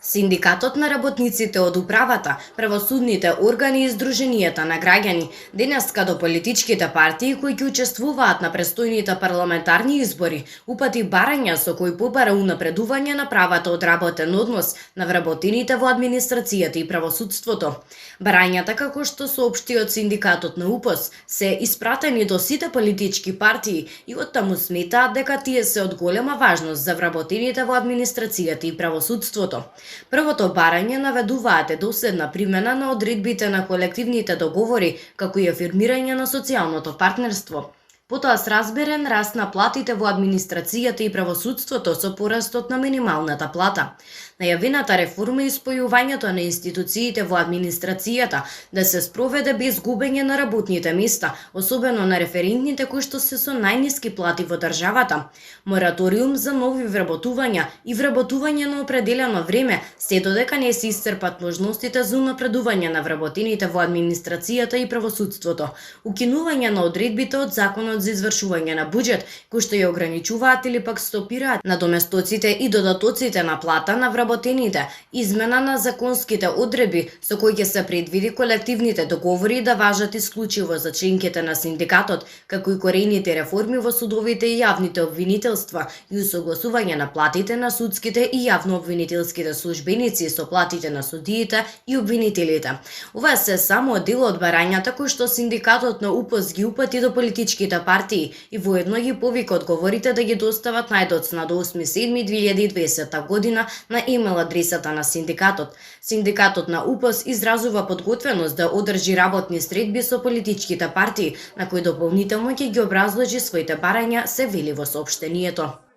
Синдикатот на работниците од управата, правосудните органи и Сдруженијата на граѓани денеска до политичките партии кои ќе учествуваат на престојните парламентарни избори упати барања со кои побара унапредување на правата од работен однос на вработените во администрацијата и правосудството. Барањата, како што соопшти од синдикатот на УПОС, се испратени до сите политички партии и оттаму сметаат дека тие се од голема важност за вработените во администрацијата и правосудството. Првото барање наведуваат доследна примена на одредбите на колективните договори, како и афирмирање на социјалното партнерство. Потоа сразберен раст на платите во администрацијата и правосудството со порастот на минималната плата. Најавената реформа и спојувањето на институциите во администрацијата да се спроведе без губење на работните места, особено на референтните кои што се со најниски плати во државата. Мораториум за нови вработувања и вработување на определено време, се додека не се исцрпат можностите за унапредување на вработените во администрацијата и правосудството. Укинување на одредбите од Законот за извршување на буџет, кои што ја ограничуваат или пак стопираат надоместоците и додатоците на плата на вработените, измена на законските одредби со кои ќе се предвиди колективните договори да важат исклучиво за членките на синдикатот, како и корените реформи во судовите и јавните обвинителства и усогласување на платите на судските и јавно-обвинителските службеници со платите на судиите и обвинителите. Ова се само дел од барањата кои што синдикатот на УПОС ги упати до политичките партии и воедно ги повика одговорите да ги достават најдоцна до 8.7.2020 година на имейл адресата на синдикатот. Синдикатот на УПОС изразува подготвеност да одржи работни средби со политичките партии, на кои дополнително ќе ги образложи своите барања, се вели во соопштението.